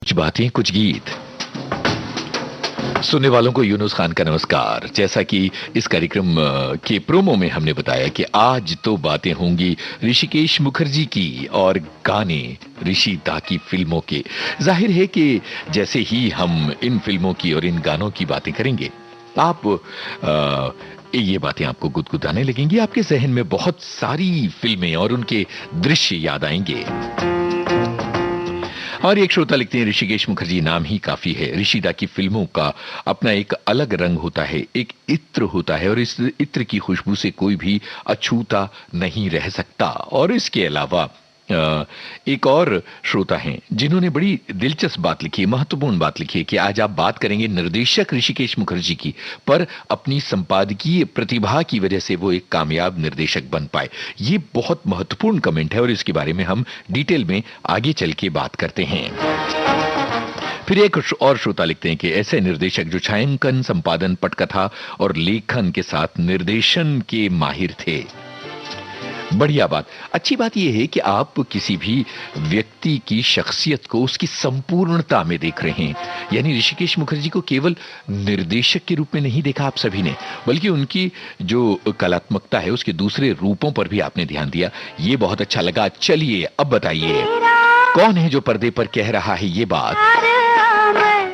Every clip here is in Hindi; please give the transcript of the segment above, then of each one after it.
कुछ बातें कुछ गीत। सुनने वालों को यूनुस खान का नमस्कार। जैसा कि इस कार्यक्रम के प्रोमो में हमने बताया कि आज तो बातें होंगी ऋषिकेश मुखर्जी की और गाने ऋषि दा की फिल्मों के। जाहिर है कि जैसे ही हम इन फिल्मों की और इन गानों की बातें करेंगे, आप ये बातें आपको गुदगुदाने लगेंगी। आपके जहन में बहुत सारी फिल्में और उनके दृश्य याद आएंगे। और एक श्रोता लिखते हैं, ऋषिकेश मुखर्जी नाम ही काफी है। ऋषि दा की फिल्मों का अपना एक अलग रंग होता है, एक इत्र होता है, और इस इत्र की खुशबू से कोई भी अछूता नहीं रह सकता। और इसके अलावा एक और श्रोता हैं जिन्होंने बड़ी दिलचस्प बात लिखी है, महत्वपूर्ण बात लिखी है कि आज आप बात करेंगे निर्देशक ऋषिकेश मुखर्जी की, पर अपनी संपादकीय प्रतिभा की वजह से वो एक कामयाब निर्देशक बन पाए। ये बहुत महत्वपूर्ण कमेंट है और इसके बारे में हम डिटेल में आगे चल के बात करते हैं। फिर एक और श्रोता लिखते हैं कि ऐसे निर्देशक जो छायांकन, संपादन, पटकथा और लेखन के साथ निर्देशन के माहिर थे। बढ़िया बात। अच्छी बात यह है कि आप किसी भी व्यक्ति की शख्सियत को उसकी संपूर्णता में देख रहे हैं। यानी ऋषिकेश मुखर्जी को केवल निर्देशक के रूप में नहीं देखा आप सभी ने, बल्कि उनकी जो कलात्मकता है उसके दूसरे रूपों पर भी आपने ध्यान दिया। ये बहुत अच्छा लगा। चलिए अब बताइए, कौन है जो पर्दे पर कह रहा है ये बात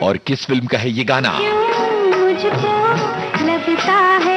और किस फिल्म का है ये गाना? मुझको लगता है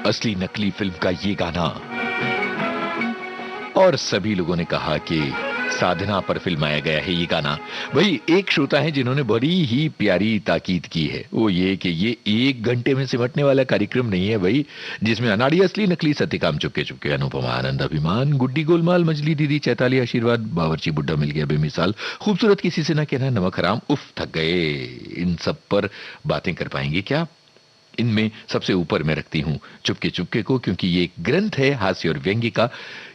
असली नकली फिल्म का ये गाना। और सभी लोगों ने कहा कि साधना पर फिल्माया गया है ये गाना। वही एक श्रोता है जिन्होंने बड़ी ही प्यारी ताकीद की है, वो ये कि ये 1 घंटे में सिमटने वाला कार्यक्रम नहीं है भाई, जिसमें अनाड़ी असली नकली सत्यकाम चुपके चुपके अनुपमा आनंद अभिमान गुड्डी गोलमाल मजली दीदी चैताली आशीर्वाद बावर्ची बुड्ढा मिल गया बेमिसाल खूबसूरत किसी से ना कहना नमक हराम उफ थक गए, इन सब पर बातें कर पाएंगे क्या। इनमें सबसे ऊपर मैं रखती हूं चुपके चुपके को, क्योंकि ये एक ग्रंथ है हास्य और व्यंग्य का।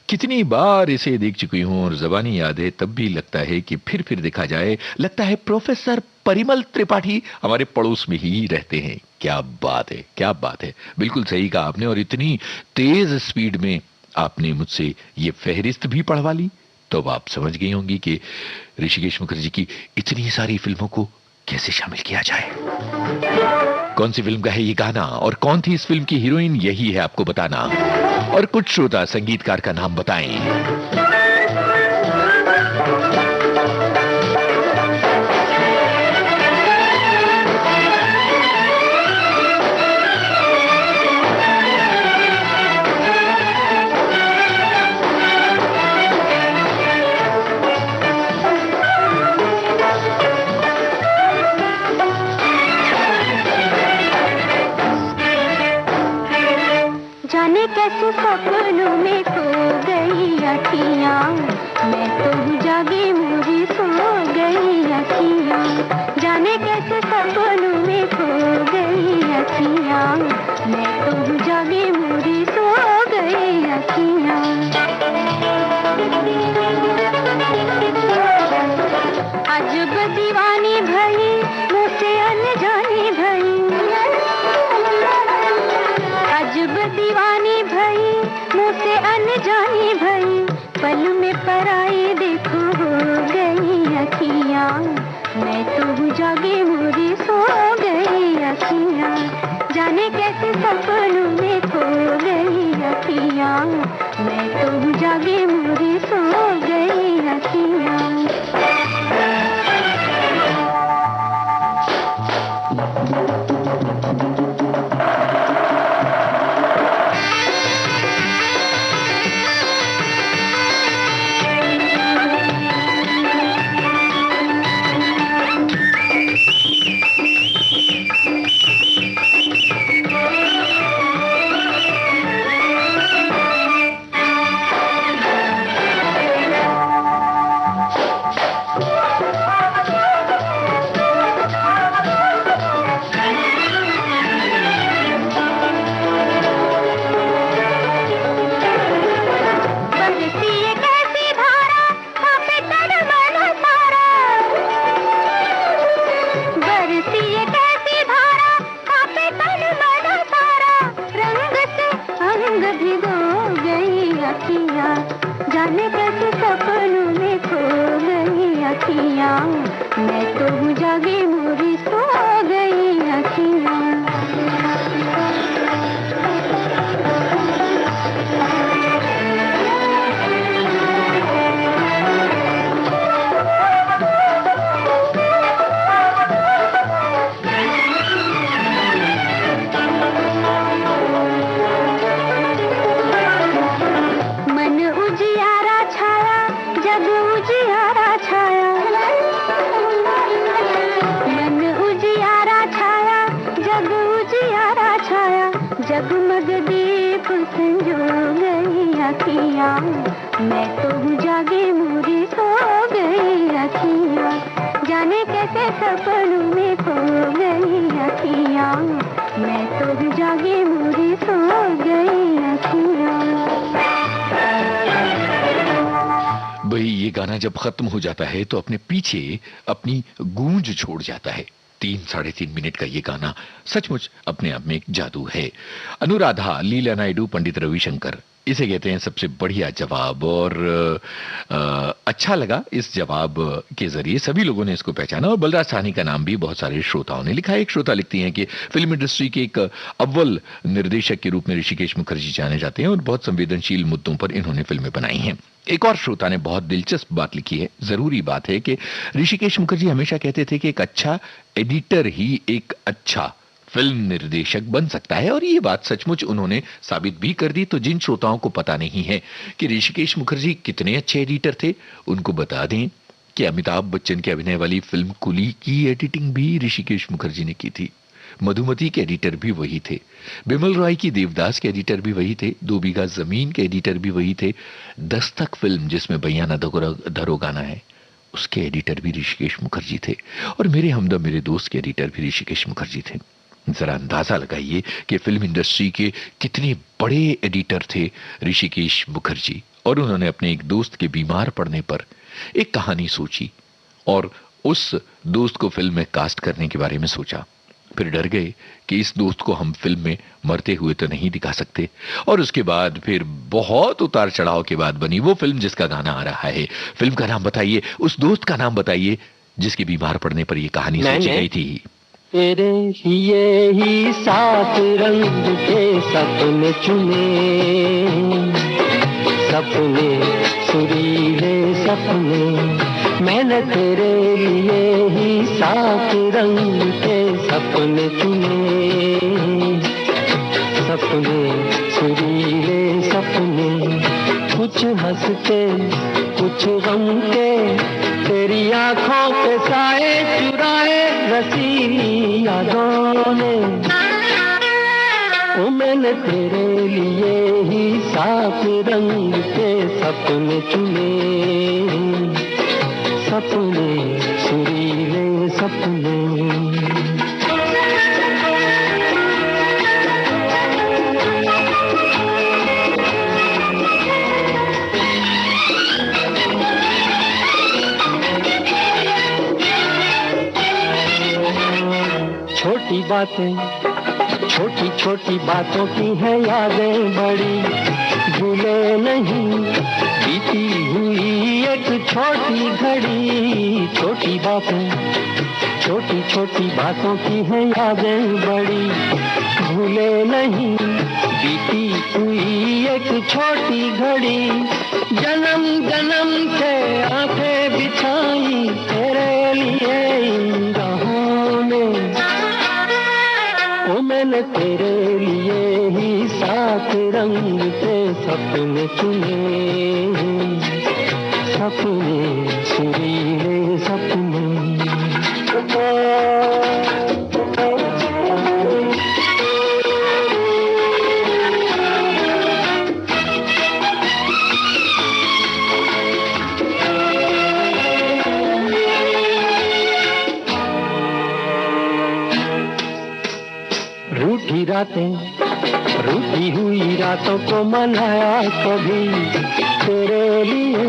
कितनी बार इसे देख चुकी हूं और जबानी याद है, तब भी लगता है कि फिर देखा जाए। लगता है प्रोफेसर परिमल त्रिपाठी हमारे पड़ोस में ही रहते हैं। क्या बात है, क्या बात है, बिल्कुल सही कहा आपने। और इतनी तेज स्पीड में आपने मुझसे ये फहरिस्त भी पढ़वा ली, तो अब आप समझ गई होंगी कि ऋषिकेश मुखर्जी की इतनी सारी फिल्मों को कैसे शामिल किया जाए। कौन सी फिल्म का है ये गाना और कौन थी इस फिल्म की हीरोइन, यही है आपको बताना। और कुछ श्रोता संगीतकार का नाम बताएं। जाने कैसे सपनों में खो गई अखियाँ, मैं तो जागी मुझे सो गई अखियाँ। जाने कैसे सपनों में खो गई अखियाँ, मैं तो जागी मुझे सो गई अखियाँ। अजब दीवानी भई मुझसे अनजानी भई, अजब दीवानी भई मुझसे अनजानी भई, पल में पराई देखो हो गई अखियाँ, मैं तो जागी मुझे सो गई अखियाँ। जाने कैसे सपनों में खो गई अखियाँ, मैं तो जागी मुझे सो गई अखियाँ। जाने कैसे सपनों में खो गई अखियाँ, मैं तो जागी मुझे सो गई अखियाँ। जगमग दीप संजो गई अखियाँ, मैं तो जागी मुझे सो गई अखियाँ। जाने कैसे सपनों में खो गई अखियाँ, मैं तो जागी मुझे सो गई अखियाँ। भाई ये गाना जब खत्म हो जाता है तो अपने पीछे अपनी गूंज छोड़ जाता है। 3-3.5 मिनट का ये गाना सचमुच अपने आप में एक जादू है। अनुराधा, लीला नायडू, पंडित रविशंकर, इसे कहते हैं सबसे बढ़िया जवाब। और अच्छा लगा इस जवाब के जरिए सभी लोगों ने इसको पहचाना। और बलराज साहनी का नाम भी बहुत सारे श्रोताओं ने लिखा है। एक श्रोता लिखती हैं कि फिल्म इंडस्ट्री के एक अव्वल निर्देशक के रूप में ऋषिकेश मुखर्जी जाने जाते हैं और बहुत संवेदनशील मुद्दों पर इन्होंने फिल्में बनाई हैं। एक और श्रोता ने बहुत दिलचस्प बात लिखी है। जरूरी बात है कि ऋषिकेश मुखर्जी हमेशा कहते थे कि एक अच्छा एडिटर ही एक अच्छा फिल्म निर्देशक बन सकता है। और ये बात सचमुच उन्होंने साबित भी कर दी। तो जिन श्रोताओं को पता नहीं है कि ऋषिकेश मुखर्जी कितने अच्छे एडिटर थे, उनको बता दें कि अमिताभ बच्चन के अभिनय वाली फिल्म कुली की एडिटिंग भी ऋषिकेश मुखर्जी ने की थी। मधुमती के एडिटर भी वही थे। बिमल रॉय की देवदास के एडिटर भी वही थे। 2 बीघा जमीन के एडिटर भी वही थे। दस्तक फिल्म जिसमें भैया ना धरो गाना है, उसके एडिटर भी ऋषिकेश मुखर्जी थे। और मेरे हमदम मेरे दोस्त के एडिटर भी ऋषिकेश मुखर्जी थे। जरा अंदाजा लगाइए कि फिल्म इंडस्ट्री के कितने बड़े एडिटर थे ऋषिकेश मुखर्जी। और उन्होंने अपने एक दोस्त के बीमार पड़ने पर एक कहानी सोची और उस दोस्त को फिल्म में कास्ट करने के बारे में सोचा। फिर डर गए कि इस दोस्त को हम फिल्म में मरते हुए तो नहीं दिखा सकते। और उसके बाद फिर बहुत उतार चढ़ाव के बाद बनी वो फिल्म जिसका गाना आ रहा है। फिल्म का नाम बताइए, उस दोस्त का नाम बताइए जिसके बीमार पड़ने पर यह कहानी सोची गई थी। तेरे लिए ही 7 रंग के सपने चुने, सपने सुरीले सपने, मैंने तेरे लिए ही 7 रंग के सपने चुने, सपने सुरीले सपने, कुछ हंस के कुछ गम के, तेरी आंखों के साए चुराए रसीली यादों ने। ओ मैंने तेरे लिए ही 7 रंग के सपने चुने, सपने सुरीले सपने। छोटी बातें छोटी छोटी बातों की है यादें बड़ी, भूले नहीं बीती हुई एक छोटी घड़ी। छोटी बातें छोटी छोटी बातों की है यादें बड़ी, भूले नहीं बीती हुई एक छोटी घड़ी। जन्म जन्म से आंखें बिछाई तेरे लिए इन राहों में, ओ मैंने तेरे लिए ही 7 रंग के सपने चुने, सपने सुरीले सपने। रूठी रातें रूठी हुई रातों को मनाया कभी तेरे लिए,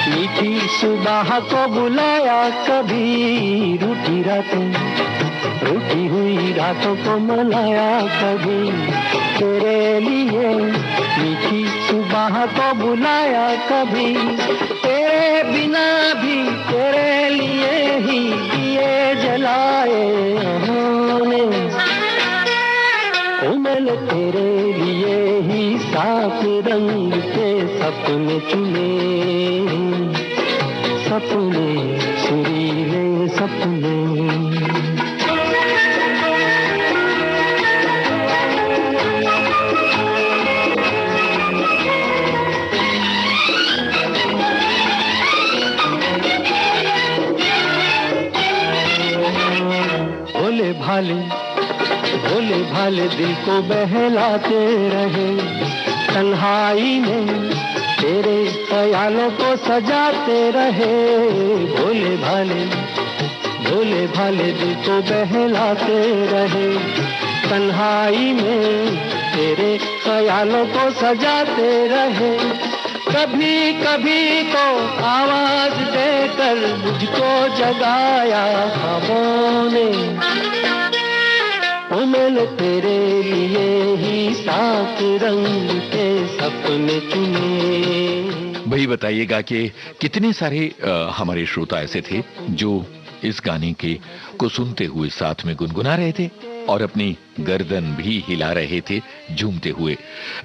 मीठी सुबह को बुलाया कभी। रूठी रातें रूठी हुई रातों को मनाया कभी तेरे लिए, मीठी सुबह को बुलाया कभी। तेरे बिना भी तेरे लिए ही दिए जलाए हमने, ओ मैंने तेरे लिए ही 7 रंग के सपने चुने, सपने सुरीले सपने। भोले भाले भोले भाले दिल को बहलाते रहे, तन्हाई में तेरे ख्यालों को सजाते रहे। भोले भाले दिल को बहलाते रहे, तन्हाई में तेरे ख्यालों को सजाते रहे। कभी कभी तो आवाज देकर मुझको जगाया ख्वाबों ने, ओ मैंने तेरे लिए ही 7 रंग के सपने चुने। भाई बताइएगा कि कितने सारे हमारे श्रोता ऐसे थे जो इस गाने को सुनते हुए साथ में गुनगुना रहे थे और अपनी गर्दन भी हिला रहे थे झूमते हुए।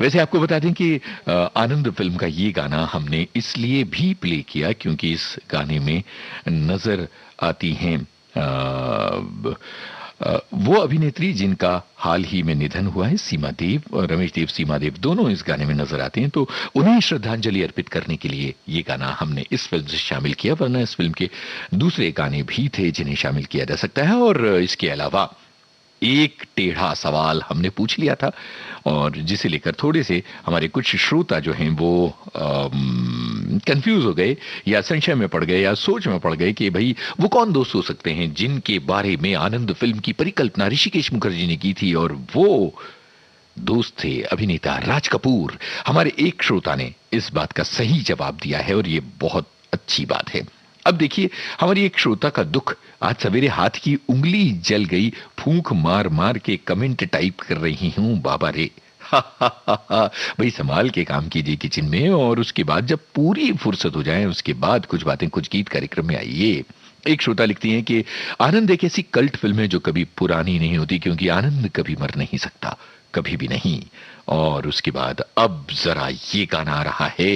वैसे आपको बता दें कि आनंद फिल्म का ये गाना हमने इसलिए भी प्ले किया क्योंकि इस गाने में नजर आती हैं वो अभिनेत्री जिनका हाल ही में निधन हुआ है, सीमा देव और रमेश देव सीमा देव दोनों इस गाने में नजर आते हैं, तो उन्हें श्रद्धांजलि अर्पित करने के लिए ये गाना हमने इस फिल्म से शामिल किया, वरना इस फिल्म के दूसरे गाने भी थे जिन्हें शामिल किया जा सकता है। और इसके अलावा एक टेढ़ा सवाल हमने पूछ लिया था और जिसे लेकर थोड़े से हमारे कुछ श्रोता जो हैं वो कंफ्यूज हो गए या संशय में पड़ गए या सोच में पड़ गए कि भाई वो कौन दोस्त हो सकते हैं जिनके बारे में आनंद फिल्म की परिकल्पना ऋषिकेश मुखर्जी ने की थी, और वो दोस्त थे अभिनेता राज कपूर। हमारे एक श्रोता ने इस बात का सही जवाब दिया है और ये बहुत अच्छी बात है। अब देखिए, हमारी एक श्रोता का दुख, आज सवेरे हाथ की उंगली जल गई, फूंक मार मार के कमेंट टाइप कर रही हूं बाबा रे। भाई संभाल के काम कीजिए किचन में, और उसके बाद जब पूरी फुर्सत हो जाए उसके बाद कुछ बातें कुछ गीत कार्यक्रम में आइए। एक श्रोता लिखती हैं कि आनंद एक ऐसी कल्ट फिल्म है जो कभी पुरानी नहीं होती, क्योंकि आनंद कभी मर नहीं सकता, कभी भी नहीं। और उसके बाद अब जरा ये गाना आ रहा है,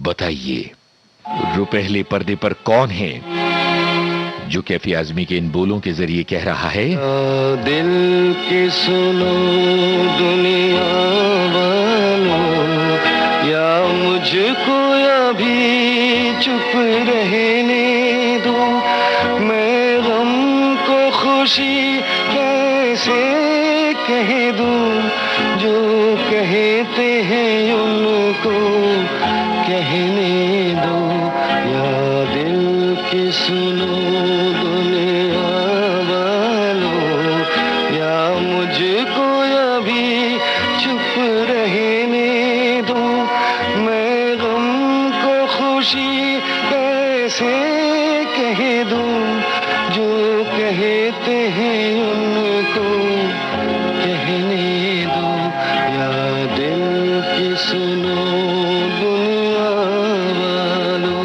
बताइए रुपहले पर्दे पर कौन है जो कैफी आजमी के इन बोलों के जरिए कह रहा है, दिल की सुनो दुनिया वालों, या मुझको अभी चुप रहने दो, मैं गम को खुशी कैसे कह दूं, जो कहते हैं उनको कहने दो, या दिल की सुनो दुनिया वालों, या मुझको अभी चुप रहने दो, मैं गम को खुशी कैसे कह दूं, जो कहते हैं उनको कहने दो, या दिल की सुनो दुनिया वालों।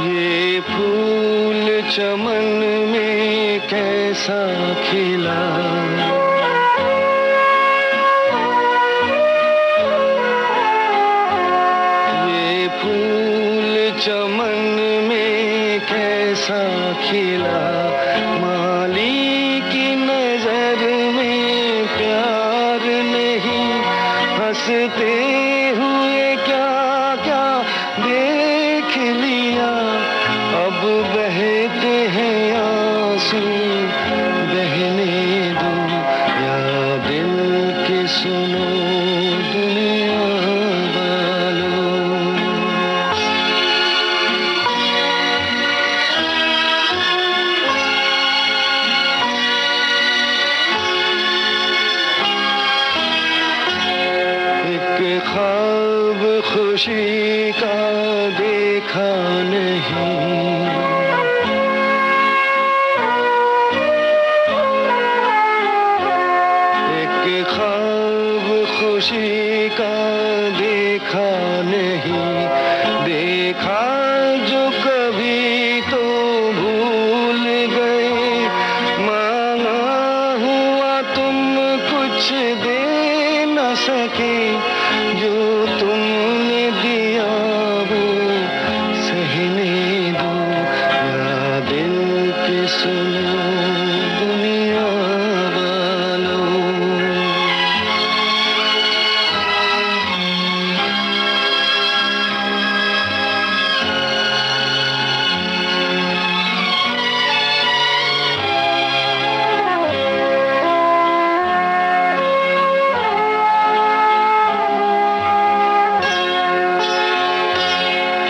ये फूल चमन में कैसा खिला, ये फूल चमन में कैसा खिला, माली की नजर में प्यार नहीं, हंसते हुए क्या क्या देख लिया, अब बहते हैं आंसू बहने दो, या दिल की सुनो दुनिया वालों। एक ख्वाब खुशी का देखा नहीं, एक ख्वाब खुशी का देखा नहीं, देखा जो कभी तो भूल गए, मांगा हुआ तुम कुछ दे न सके, जो तुमने दिया वो सहने दो, या दिल की सुनो दुनिया वालों।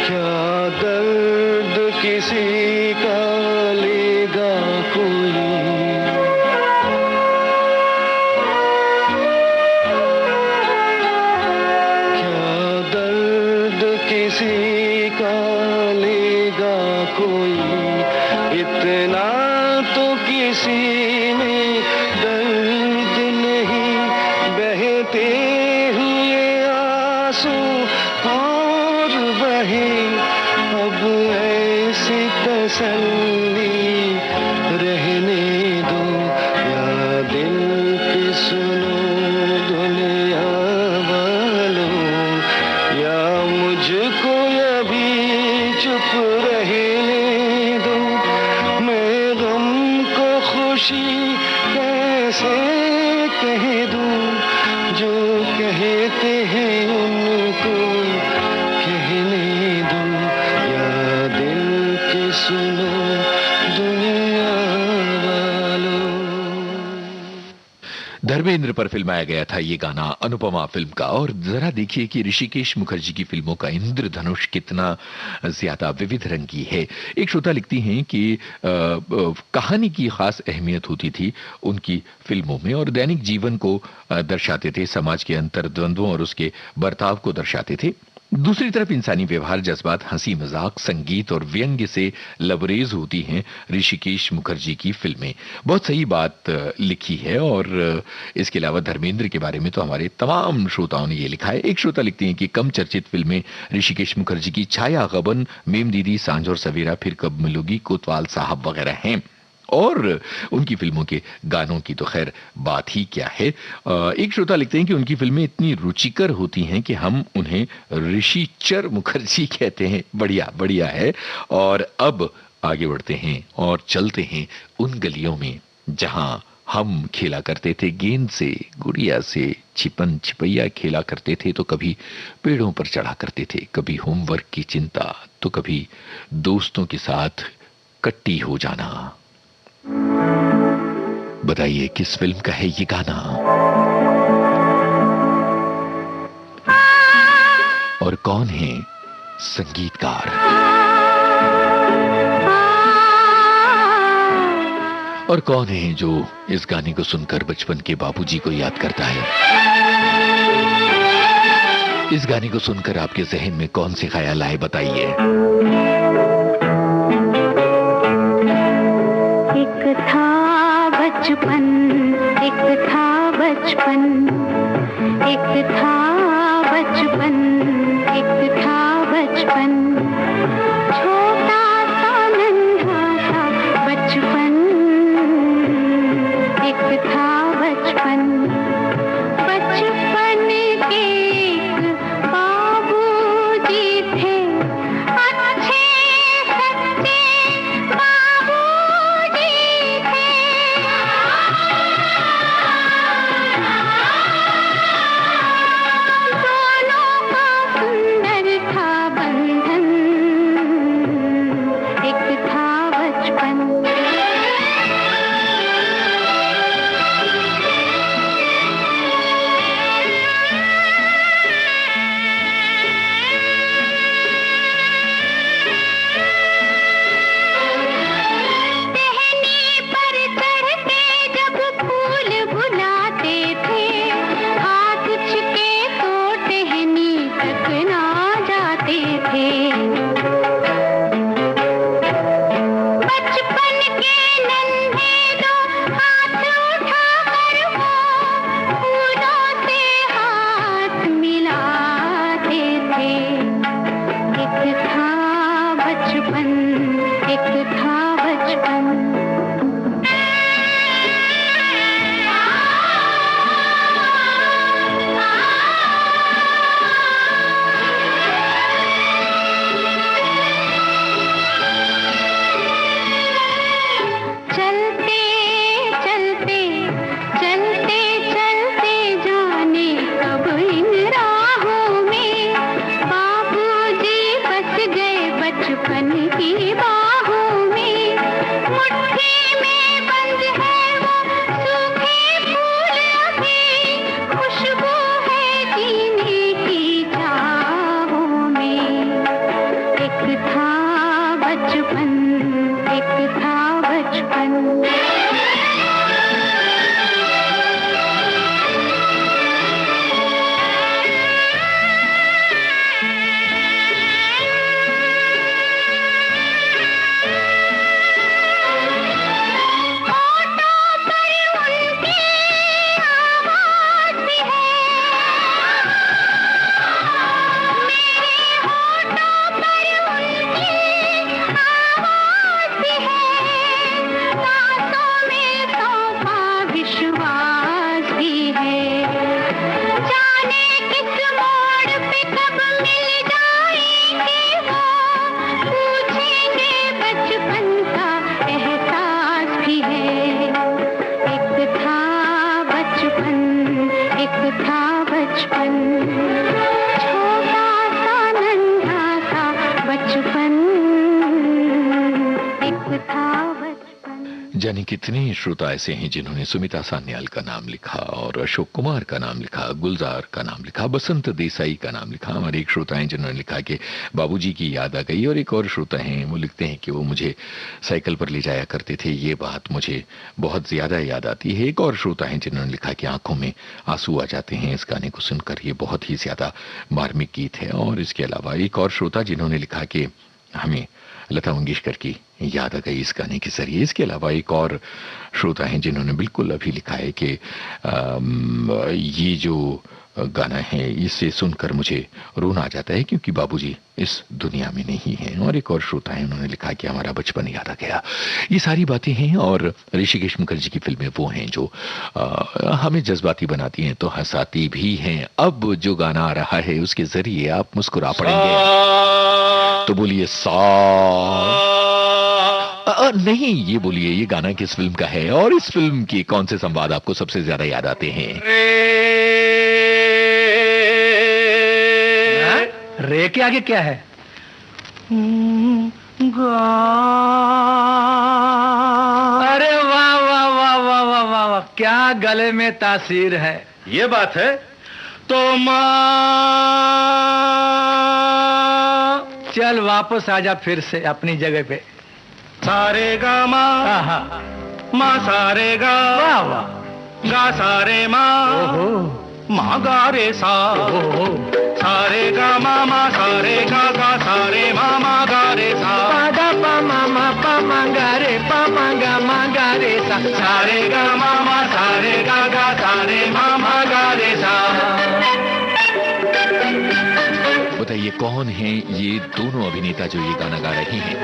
क्या दर्द किसी का लेगा ही रहने दो, या दिल की सुनो दुनिया वालों, या मुझको अभी चुप रहने दो। मैं गम को खुशी कैसे कह दूं, जो कहते हैं उनको कहने दो, या दिल के सुनो दुनिया वालों। धर्मेंद्र पर फिल्माया गया था ये गाना अनुपमा फिल्म का। और जरा देखिए कि ऋषिकेश मुखर्जी की फिल्मों का इंद्रधनुष कितना ज्यादा विविध रंगी है। एक श्रोता लिखती हैं कि कहानी की खास अहमियत होती थी उनकी फिल्मों में और दैनिक जीवन को दर्शाते थे, समाज के अंतर्द्वंद्वों और उसके बर्ताव को दर्शाते थे। दूसरी तरफ इंसानी व्यवहार, जज्बात, हंसी मजाक, संगीत और व्यंग्य से लबरेज होती हैं ऋषिकेश मुखर्जी की फिल्में। बहुत सही बात लिखी है। और इसके अलावा धर्मेंद्र के बारे में तो हमारे तमाम श्रोताओं ने ये लिखा है। एक श्रोता लिखते हैं कि कम चर्चित फिल्में ऋषिकेश मुखर्जी की छाया, गबन, मेम दीदी, सांझ और सवेरा, फिर कब मिलोगी, कोतवाल साहब वगैरह हैं। और उनकी फिल्मों के गानों की तो खैर बात ही क्या है। एक श्रोता लिखते हैं कि उनकी फिल्में इतनी रुचिकर होती हैं कि हम उन्हें ऋषिचर मुखर्जी कहते हैं। बढ़िया बढ़िया है। और अब आगे बढ़ते हैं और चलते हैं उन गलियों में जहां हम खेला करते थे गेंद से, गुड़िया से, छिपन छिपैया खेला करते थे, तो कभी पेड़ों पर चढ़ा करते थे, कभी होमवर्क की चिंता, तो कभी दोस्तों के साथ कट्टी हो जाना। बताइए किस फिल्म का है ये गाना और कौन है संगीतकार? और कौन है जो इस गाने को सुनकर बचपन के बाबूजी को याद करता है? इस गाने को सुनकर आपके जहन में कौन से ख्याल आए, बताइए। एक था बचपन, एक था बचपन, एक था बचपन, एक था बचपन, छोटा सा नन्हा सा बचपन, एक था बचपन। बचपन के एक बाबूजी थे, अच्छे सच्चे बाबूजी थे। दोनों का सुंदर था बंधन, एक था बचपन। टहनी पर चढ़ते जब फूल बुलाते थे, हाथ छिके तो टहनी तक ना जाते थे। बचपन के नन्हे दो हाथ उठाकर वो फूलों से हाथ मिलाते थे। एक था बचपन, एक था बचपन। चलते चलते चलते चलते जाने कब इन राहों में बाबूजी बस गए बचपन की बाहों में। मुट्ठी में बंद है वो सूखे फूल अभी, खुशबू है जीने की चाहों में। एक था बचपन, एक था बचपन। जाने कितने श्रोता ऐसे हैं जिन्होंने सुमिता सान्याल का नाम लिखा और अशोक कुमार का नाम लिखा, गुलजार का नाम लिखा, बसंत देसाई का नाम लिखा। हमारे एक श्रोता हैं जिन्होंने लिखा कि बाबूजी की याद आ गई, और एक और श्रोता हैं वो लिखते हैं कि वो मुझे साइकिल पर ले जाया करते थे, ये बात मुझे बहुत ज्यादा याद आती है। एक और श्रोता हैं जिन्होंने लिखा कि आंखों में आंसू आ जाते हैं इस गाने को सुनकर, ये बहुत ही ज्यादा मार्मिक गीत है। और इसके अलावा एक और श्रोता जिन्होंने लिखा कि हमें लता मंगेशकर की याद आ गई इस गाने के जरिए। इसके अलावा एक और श्रोता हैं जिन्होंने बिल्कुल अभी लिखा है कि ये जो गाना है इसे सुनकर मुझे रोना आ जाता है क्योंकि बाबूजी इस दुनिया में नहीं हैं। और एक और श्रोता है उन्होंने लिखा कि हमारा बचपन याद आ गया। ये सारी बातें हैं और ऋषिकेश मुखर्जी की फिल्में वो हैं जो हमें जज्बाती बनाती हैं तो हंसाती भी हैं। अब जो गाना आ रहा है उसके जरिए आप मुस्कुरा पड़ेंगे, तो बोलिए नहीं, ये बोलिए ये गाना किस फिल्म का है और इस फिल्म के कौन से संवाद आपको सबसे ज्यादा याद आते हैं? रे के आगे क्या है? अरे वाह वाह वाह वाह वाह वाह वाह, क्या गले में तासीर है। ये बात है तो माँ। चल वापस आजा फिर से अपनी जगह पे। सारे गा माँ, माँ सारे गा, वाह वाह, गा सारे माँ, माँ गा रे सा, सारे गा माँ, माँ सारे गा, गा सारे माँ, माँ गा रे सा, गा पा मा पा मा गा रे पा मा गा रे सा, सारे गा माँ, माँ सारे गा, गा सारे माँ, माँ गा रे सा। बताइए कौन है ये दोनों अभिनेता जो ये गाना गा रहे हैं?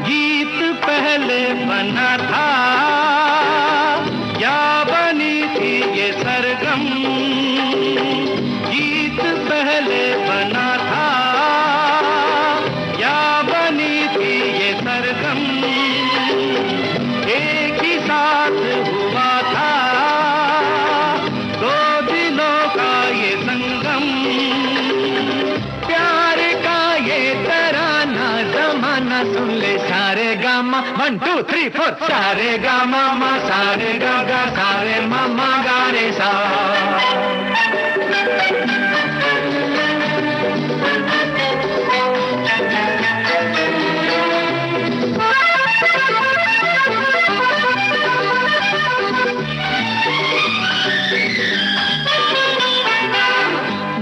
गीत पहले बना था या बनी थी ये सरगम, गीत पहले बना था या बनी थी ये सरगम, एक ही साथ हुआ था दो दिलों का ये संगम, प्यार का ये तराना जमाना सुन ले। सारे गामा 1 2 3 4, सारे गामा मा सारे गा गा सारे मामा गा रे सा।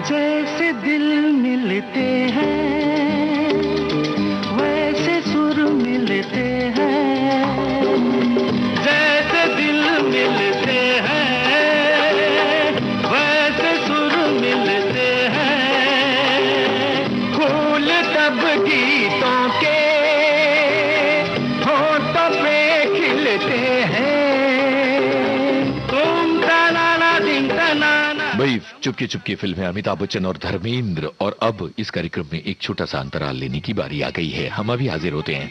जैसे दिल मिलते हैं वैसे सुर मिलते हैं, जैसे दिल मिलते हैं वैसे सुर मिलते हैं, फूल तब गीतों के होठों पे खिलते हैं। तुम तनाना दिन तनाना। भाई चुपके चुपके फिल्म है, अमिताभ बच्चन और धर्मेंद्र। और अब इस कार्यक्रम में एक छोटा सा अंतराल लेने की बारी आ गई है, हम अभी हाजिर होते हैं।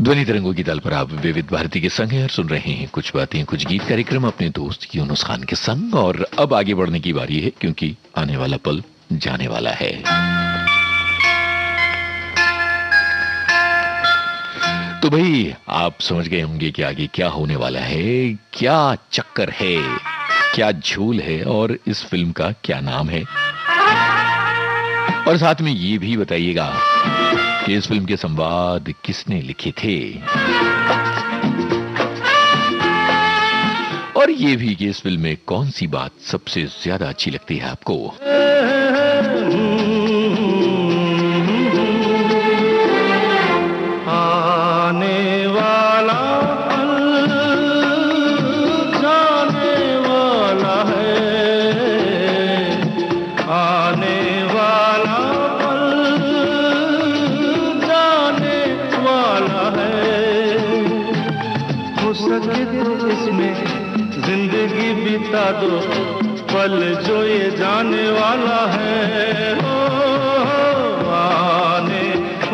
ध्वनि तरंगों की ताल पर आप विविध भारती के संग हैं और सुन रहे हैं कुछ बातें कुछ गीत कार्यक्रम अपने दोस्त यूनुस खान के संग। और अब आगे बढ़ने की बारी है, क्योंकि आने वाला पल जाने वाला है। तो भाई आप समझ गए होंगे कि आगे क्या होने वाला है, क्या चक्कर है, क्या झूल है और इस फिल्म का क्या नाम है। और साथ में ये भी बताइएगा कि इस फिल्म के संवाद किसने लिखे थे, और ये भी कि इस फिल्म में कौन सी बात सबसे ज्यादा अच्छी लगती है आपको। आने वाला पल जाने वाला है, आने वाला सके तो इसमें जिंदगी बिता दो, पल जो ये जाने वाला है। ओ, आने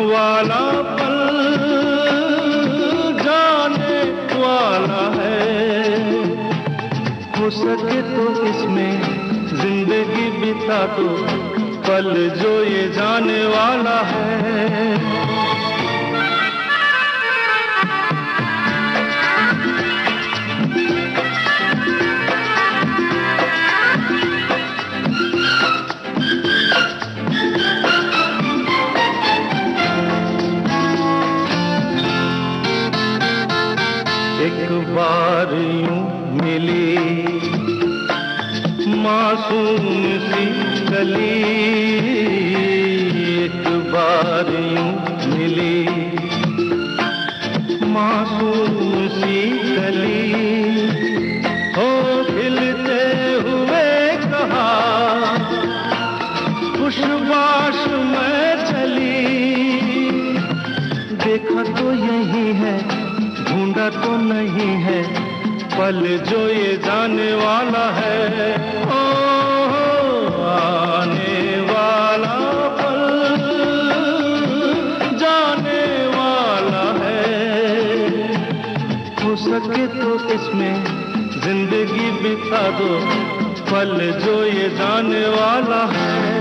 वाला पल जाने वाला है, हो सके तो इसमें जिंदगी बिता दो, पल जो ये जाने वाला है। एक बार यूं मिली मासूम सी गली, एक बार यूं मिली मासूम सी गली, हो खिलते हुए कहा खुशबाश में चली, देखा तो यही है ढूंढा तो नहीं है, पल जो ये जाने वाला है। ओ, आने वाला पल जाने वाला है, हो सके तो इसमें जिंदगी बिता दो, पल जो ये जाने वाला है।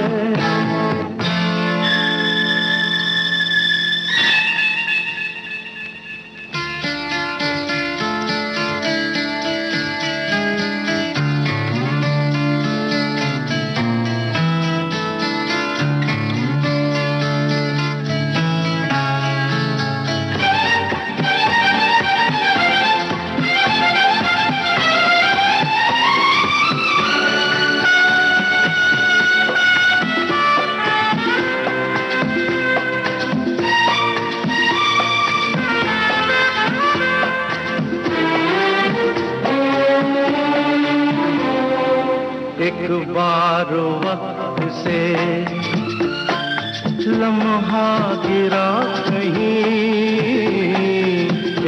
एक बार वक्त से लम्हा गिरा कहीं,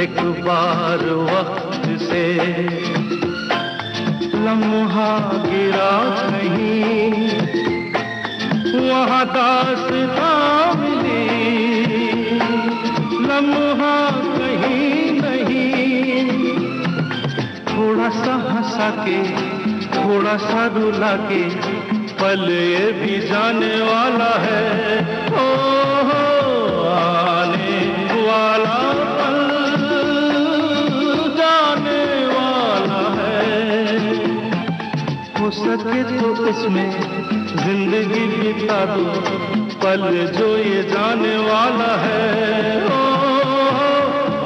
एक बार वक्त से लम्हा गिरा कहीं, वहाँ दास्तां मिली, लम्हा कहीं नहीं, थोड़ा सा हंसा के थोड़ा सा रुला के, पल ये भी जाने वाला है, ओ आने वाला पल जाने वाला है। हो सके तो इसमें जिंदगी बिता दो, पल जो ये जाने वाला है, ओ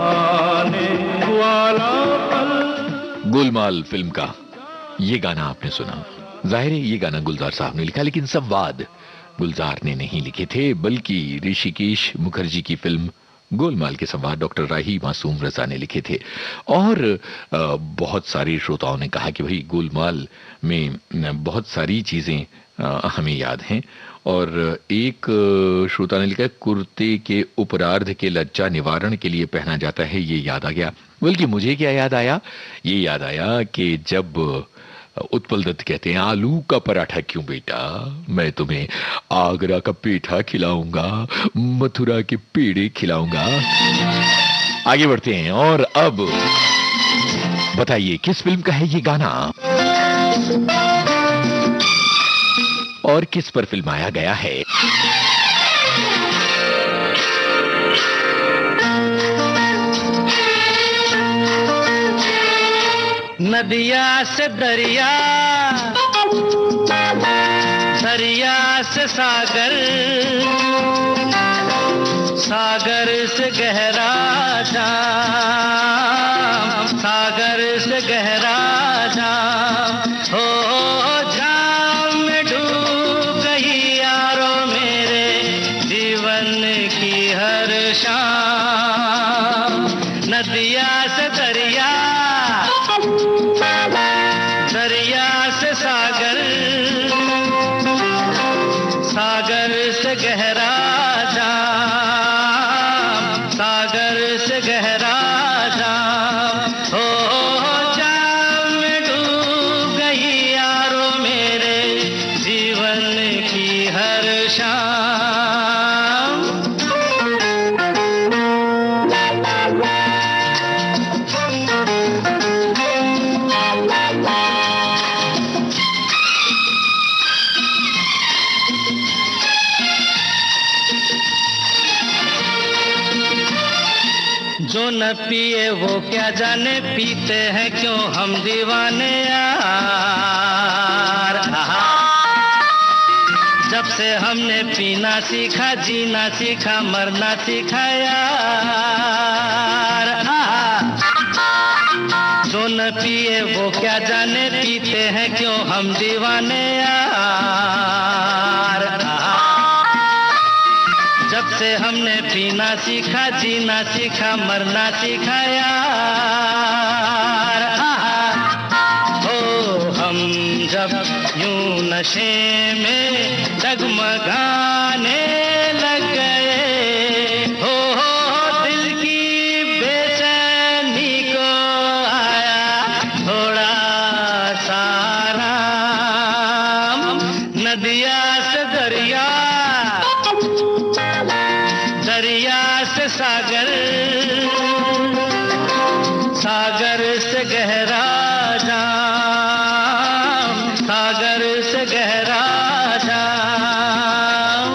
आने वाला पल। गोलमाल फिल्म का ये गाना आपने सुना। जाहिर है ये गाना गुलजार साहब ने लिखा, लेकिन संवाद गुलजार ने नहीं लिखे थे, बल्कि ऋषिकेश मुखर्जी की फिल्म गोलमाल के संवाद डॉक्टर राही मासूम रजा ने लिखे थे। और बहुत सारे श्रोताओं ने कहा कि भाई गोलमाल में बहुत सारी चीजें हमें याद हैं। और एक श्रोता ने लिखा, कुर्ते के उपरार्ध के लज्जा निवारण के लिए पहना जाता है, ये याद आ गया। बल्कि मुझे क्या याद आया, ये याद आया कि जब उत्पल दत्त कहते हैं, आलू का पराठा क्यों बेटा, मैं तुम्हें आगरा का पेठा खिलाऊंगा, मथुरा के पेड़े खिलाऊंगा। आगे बढ़ते हैं और अब बताइए किस फिल्म का है ये गाना और किस पर फिल्माया गया है। नदिया से दरिया, दरिया से सागर, सागर से गहरा जाम, सागर से गहरा जाम, हो जाम में डूब गई यारो मेरे जीवन की हर शाम। नदिया से दरिया, दरिया से सागर, सागर से गहरा जाम, सागर से गहरा जाम, हो जाम में डूब गई यारो मेरे जीवन की हर शाम। जो न पिए वो क्या जाने, पीते हैं क्यों हम दीवाने यार। जब से हमने पीना सीखा, जीना सीखा, मरना सीखा यार। जो न पिए वो क्या जाने, पीते हैं क्यों हम दीवाने यार। जब से हमने पीना सीखा, जीना सीखा, मरना सीखा यार। हो हम जब यूं नशे में डगमगाने लग गए, हो दिल की बेचैनी को आया थोड़ा सा आराम। नदिया से दरिया, दरिया से सागर, सागर से गहरा जाम, सागर से गहरा जाम।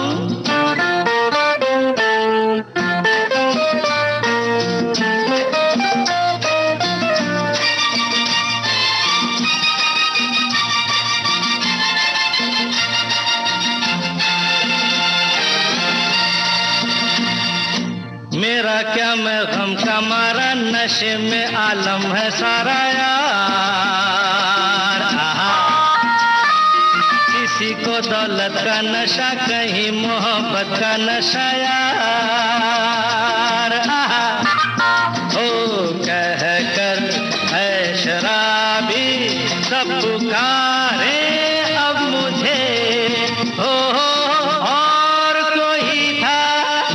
मेरा क्या मैं गम का मारा, नशे में आलम है सारा यार। किसी को दौलत का नशा, कहीं मोहब्बत का नशा यार। ओ कह कर है शराबी सब पुकारे अब मुझे, हो और कोई था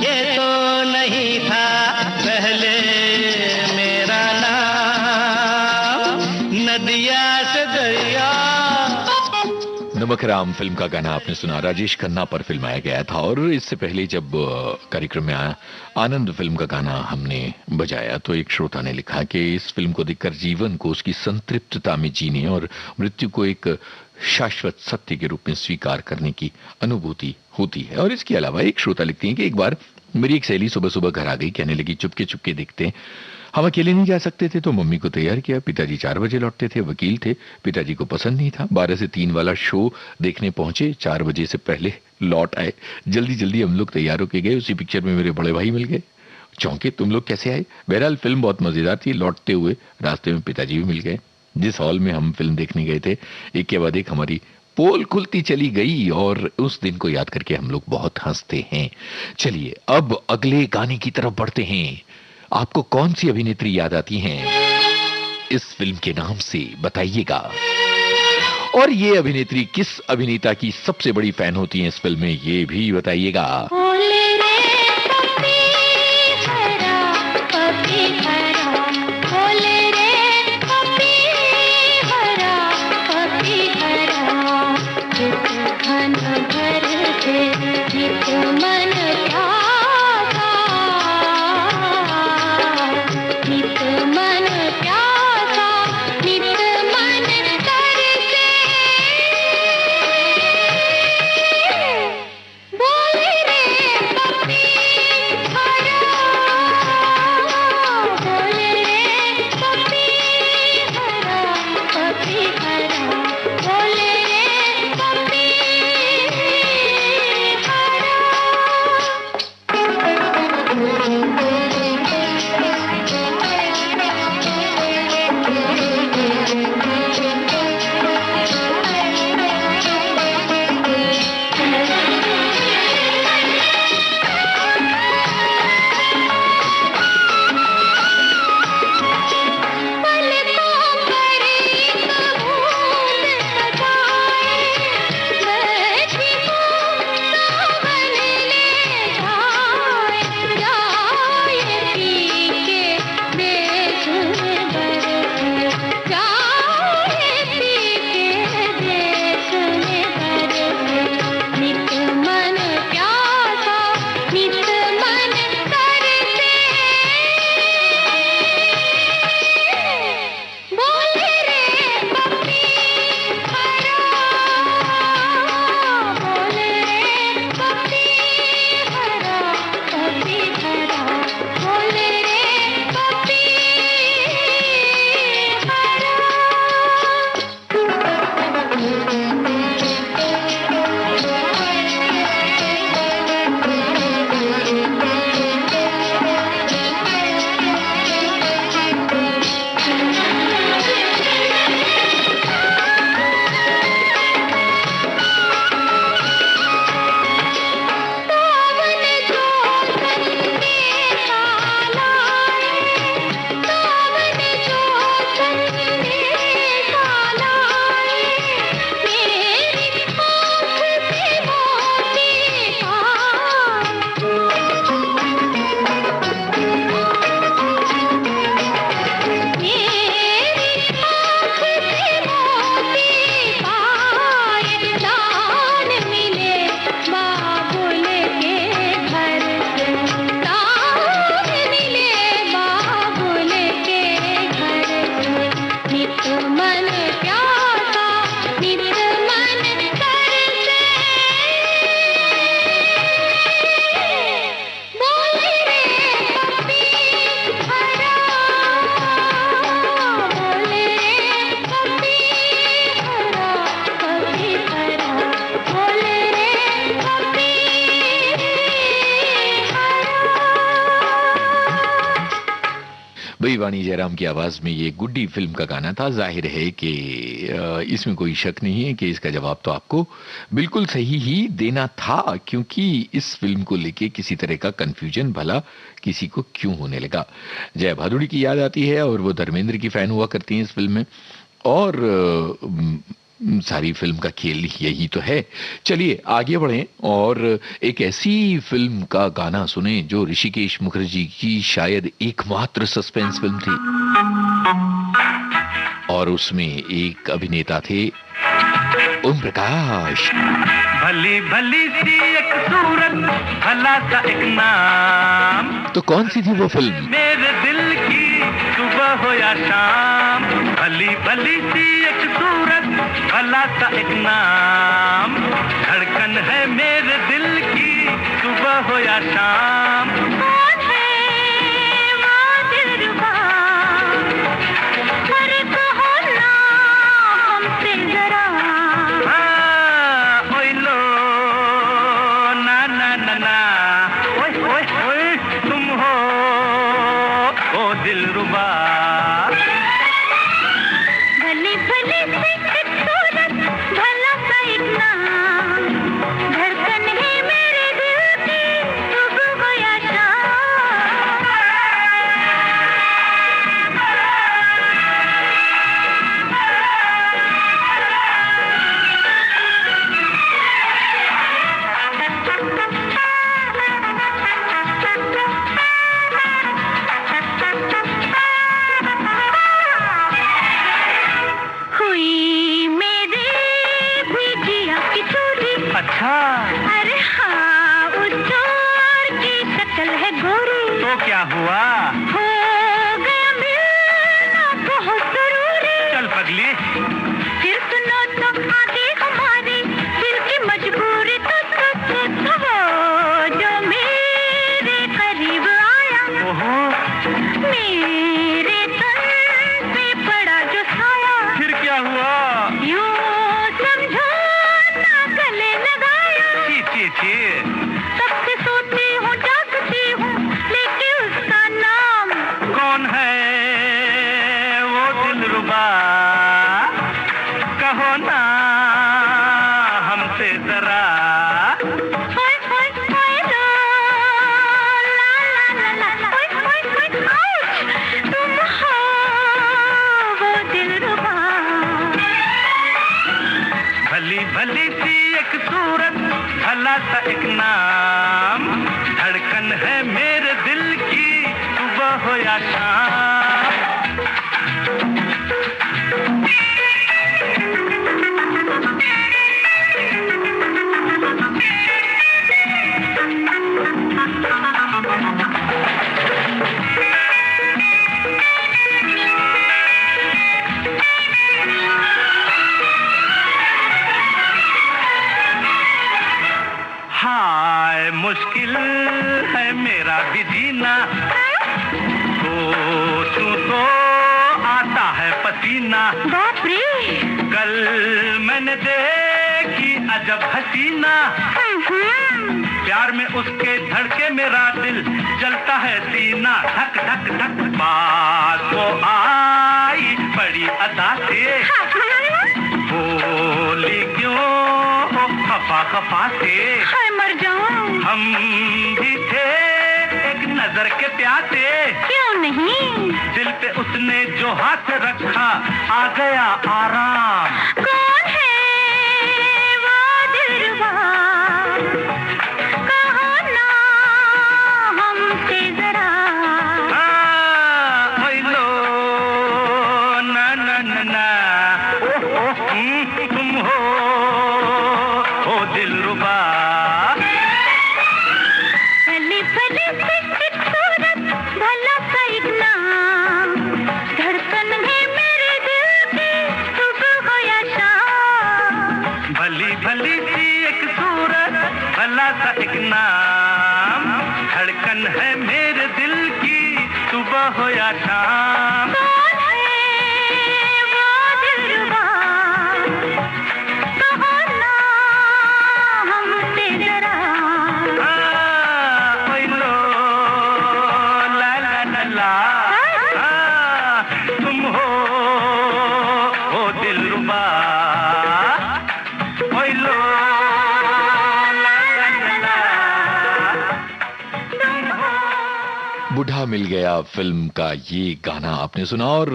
ये तो नहीं था पहले मेरा नाम। नदिया से दरिया, नंबर मकराम फिल्म का गाना आपने सुना, राजेश खन्ना पर फिल्माया गया था। और इससे पहले जब कार्यक्रम में आया आनंद फिल्म का गाना हमने बजाया तो एक श्रोता ने लिखा कि इस फिल्म को देखकर जीवन को उसकी संतृप्तता में जीने और मृत्यु को एक शाश्वत सत्य के रूप में स्वीकार करने की अनुभूति होती है। और इसके अलावा एक श्रोता लिखती हैं कि एक बार मेरी एक सहेली सुबह सुबह घर आ गई, कहने लगी चुपके चुपके देखते हैं, हम अकेले नहीं जा सकते थे तो मम्मी को तैयार किया। पिताजी 4 बजे लौटते थे, वकील थे, पिताजी को पसंद नहीं था। 12 से 3 वाला शो देखने पहुंचे, 4 बजे से पहले लौट आए। जल्दी जल्दी हम लोग तैयार होके गए, उसी पिक्चर में मेरे बड़े भाई मिल गए। चौंके, तुम लोग कैसे आए? बहरहाल फिल्म बहुत मजेदार थी। लौटते हुए रास्ते में पिताजी भी मिल गए। जिस हॉल में हम फिल्म देखने गए थे, एक के बाद एक हमारी पोल खुलती चली गई और उस दिन को याद करके हम लोग बहुत हंसते हैं। चलिए अब अगले गाने की तरफ बढ़ते हैं। आपको कौन सी अभिनेत्री याद आती हैं इस फिल्म के नाम से बताइएगा। और ये अभिनेत्री किस अभिनेता की सबसे बड़ी फैन होती है इस फिल्म में, ये भी बताइएगा। वाणी जयराम की आवाज में ये गुड्डी फिल्म का गाना था। जाहिर है कि इसमें कोई शक नहीं है कि इसका जवाब तो आपको बिल्कुल सही ही देना था, क्योंकि इस फिल्म को लेके किसी तरह का कंफ्यूजन भला किसी को क्यों होने लगा। जया भादुड़ी की याद आती है और वो धर्मेंद्र की फैन हुआ करती हैं इस फिल्म में, और सारी फिल्म का खेल यही तो है। चलिए आगे बढ़ें और एक ऐसी फिल्म का गाना सुने जो ऋषिकेश मुखर्जी की शायद एकमात्र सस्पेंस फिल्म थी, और उसमें एक अभिनेता थे ओम प्रकाश। भली भली सी एक सूरत, भला सा एक नाम। तो कौन सी थी वो फिल्म? मेरे दिल की सुबह हो या शाम। भली भली सी एक सूरत, भला सा एक नाम। धड़कन है मेरे दिल की सुबह हो या शाम। कौन है वो दिलरुबा, अरे कहो ना हमसे जरा। हाँ, ओए लो ना ना ना ना, ओए ओए ओए तुम हो ओ दिलरुबा। भली भली सी एक सूरत, भला सा एक नाम। धड़कन है मेरे दिल की सुबह हो या शाम। हुई मेरे भी जिया की चोरी। अच्छा अरे हाँ, उस चोर की शक्ल है गोरी। तो क्या हुआ? हो गया मिलना बहुत जरूरी। चल पगली। फिर सुनो तो आगे हमारी दिल की मजबूरी। तो वो जो मेरे करीब आया, ओहो, मेरे तन पे पड़ा जो साया। फिर क्या हुआ? यूं समझो ना गले लगाया। छी छी छी। तब से सोती हूँ जागती हूँ लेके उसका नाम। कौन है वो दिलरुबा, कहो ना हमसे जरा। ओए ओए ओए लो, ला ला ला ला, ओए ओए ओए आउच, तुम हो वो दिलरुबा। भली भली सी एक सूरत, भला सा एक नाम। धड़कन है मेरे दिल की सुबह हो या शाम। हाय मुश्किल है मेरा भी जीना, सोचूं तो आता है पसीना। बाप रे। कल मैंने देखी अजब हसीना, प्यार में उसके धड़के मेरा दिल, जलता है सीना धक धक धक। बात वो आई बड़ी अदा से, बोली क्यों खफा खफा से। हाय मर जाऊं। हम भी थे एक नजर के प्यासे, क्यों नहीं। दिल पे उसने जो हाथ रखा आ गया आराम। कौन है वो दिलरुबा, कहो ना हमसे जरा। हाँ, ओए लो ना ना ना ना, ओह ओह तुम हो ओ दिलरुबा। भली भली सी एक सूरत, भला सा एक नाम। धड़कन है मेरे दिल की सुबह हो या शाम। भली भली सी एक सूरत, भला सा एक नाम। धड़कन है मेरे दिल की सुबह हो या शाम। कौन है वो दिलरुबा, कहो ना हमसे जरा। हाँ, ओए लो ला ला ला ला, हाँ, तुम हो ओ दिलरुबा। ओए लो ला ला ला ला, तुम हो बूढ़ा मिल गया फिल्म का ये गाना आपने सुना और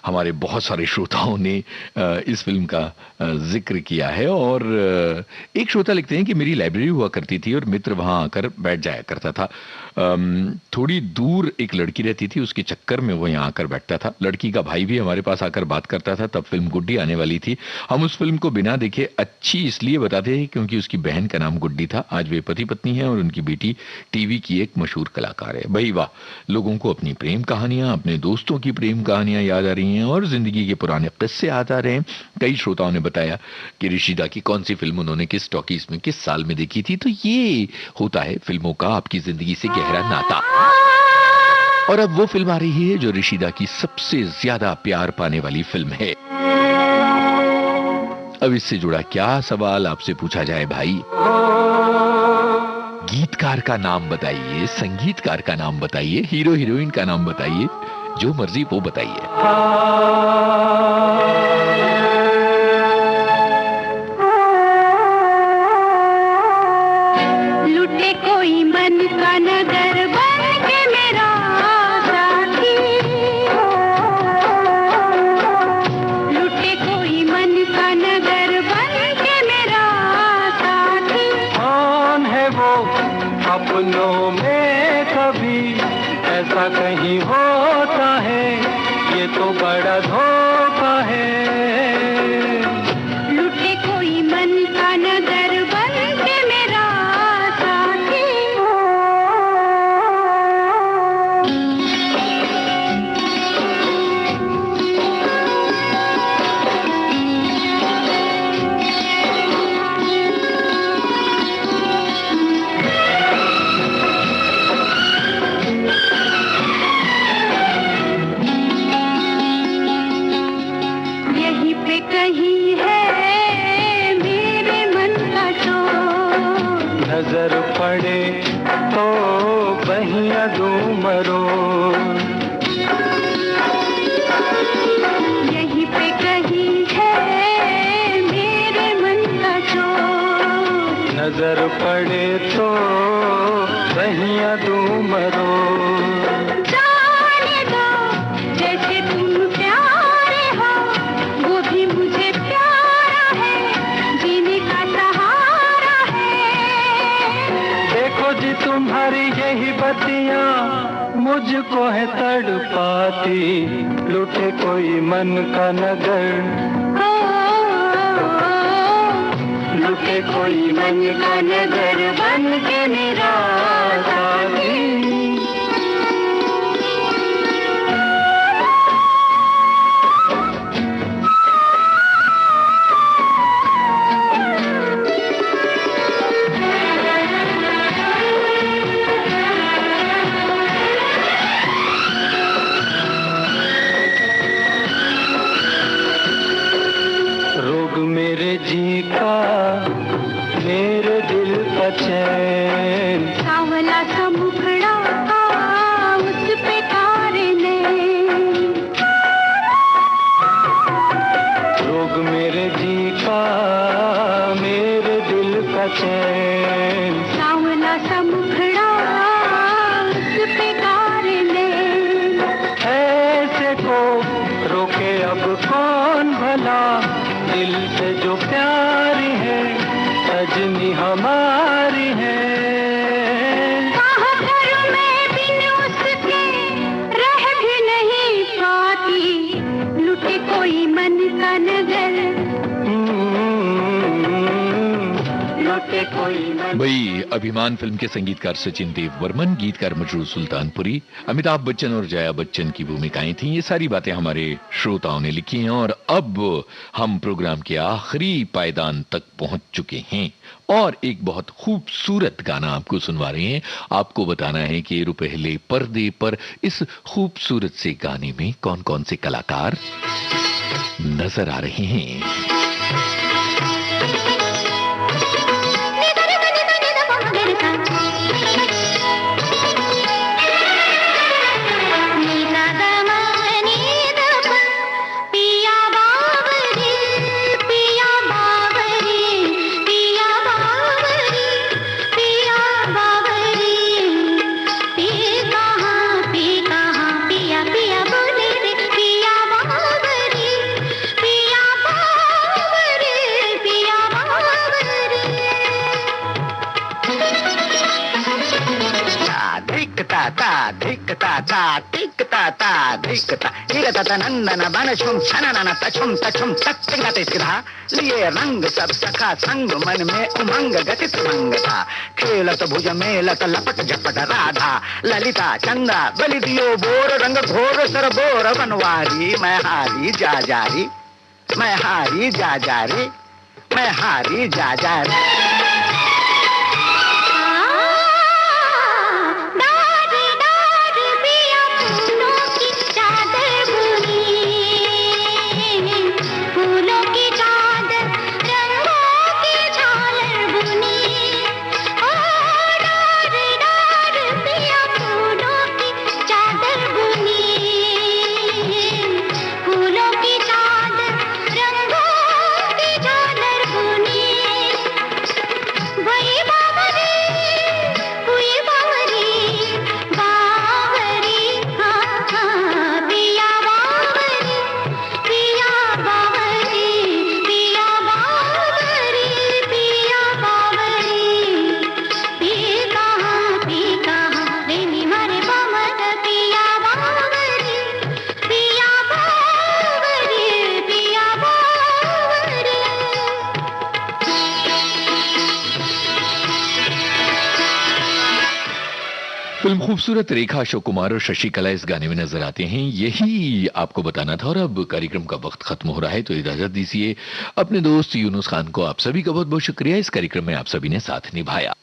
हमारे बहुत सारे श्रोताओं ने इस फिल्म का जिक्र किया है। और एक श्रोता लिखते हैं कि मेरी लाइब्रेरी हुआ करती थी और मित्र वहां आकर बैठ जाया करता था। थोड़ी दूर एक लड़की रहती थी, उसके चक्कर में वो यहाँ आकर बैठता था। लड़की का भाई भी हमारे पास आकर बात करता था। तब फिल्म गुड्डी आने वाली थी। हम उस फिल्म को बिना देखे अच्छी इसलिए बताते हैं क्योंकि उसकी बहन का नाम गुड्डी था। आज वे पति पत्नी है और उनकी बेटी टीवी की एक मशहूर कलाकार है। भाई वाह, लोगों को अपनी प्रेम कहानियां, अपने दोस्तों की प्रेम कहानियां याद आ रही हैं और जिंदगी के पुराने किस्से याद आ रहे हैं। कई श्रोताओं ने बताया कि ऋषिदा की कौन सी फिल्म उन्होंने किस टॉकीज में किस साल में देखी थी। तो ये होता है फिल्मों का आपकी जिंदगी से गहरा नाता। और अब वो फिल्म आ रही है जो ऋषिदा की सबसे ज्यादा प्यार पाने वाली फिल्म है। अब इससे जुड़ा क्या सवाल आपसे पूछा जाए भाई? गीतकार का नाम बताइए, संगीतकार का नाम बताइए, हीरो हीरोइन का नाम बताइए, जो मर्जी वो बताइए। लुटे कोई मन का नगर बन के मेरा साथी, लुटे कोई मन का नगर बन के मेरा साथी। कौन है वो अपनों में कभी ऐसा कहीं होता है, ये तो बड़ा धोखा है। लुटे कोई मन का नगर बन के मेरा साथी। यहीं पे कहीं है मेरे मन का चोर, नजर पड़े तो बहिया दूं मरोड़। यहीं पे कहीं है मेरे मन का चोर। नजर पड़े तो बहिया दूं मरोड़। जाने दो जैसे तुम प्यारे हो, वो भी मुझे प्यारा है, जीने का सहारा है। देखो जी तुम्हारी यही बत्तियां मुझको है तड़पाती, लुटे कोई मन का नगर, लुटे कोई मन का नगर बन के मेरा साथी। रोग मेरे जी का, मेरे दिल का चैन, सावला सा मुखड़ा उस पे तारे ने, रोग मेरे जी का, मेरे दिल का चैन। सावला सा मुखड़ा उस पे तारे ने। ऐसे को रोके अब कौन भला, दिल से जो प्यारी है सजनी हमारी है। कहाँ करूं मैं बिन उसके, रह भी नहीं पाती, लुटे कोई मन का नगर, लुटे कोई मन। भाई अभिमान फिल्म के संगीतकार सचिन देव वर्मन, गीतकार मजरूर सुल्तानपुरी, अमिताभ बच्चन और जया बच्चन की भूमिकाएं थी। ये सारी बातें हमारे श्रोताओं ने लिखी हैं और अब हम प्रोग्राम के आखिरी पायदान तक पहुंच चुके हैं और एक बहुत खूबसूरत गाना आपको सुनवा रहे हैं। आपको बताना है कि रुपहले पर्दे पर इस खूबसूरत से गाने में कौन कौन से कलाकार नजर आ रहे हैं। पिया बाबरी, पिया बाबरी, पिया कहाँ ता धिक ता टिक ता धिक ता इरता नंदन बन छुम छनन तछुम तछुम तत्तिगते सिधा लिए रंग सब सखा संग मन में उमंग गति मंग था खेलत भुज मेलत लपट झपट राधा ललिता चंद्रा बलि दियो बोर रंग घोर सर बोर बनवारी मैं हारी जा जारी मैं हारी जा जारी मैं हारी जा जारी फिल्म खूबसूरत रेखा, अशोक कुमार और शशि कला इस गाने में नजर आते हैं। यही आपको बताना था और अब कार्यक्रम का वक्त खत्म हो रहा है, तो इजाजत दीजिए। अपने दोस्त यूनुस खान को आप सभी का बहुत बहुत शुक्रिया। इस कार्यक्रम में आप सभी ने साथ निभाया।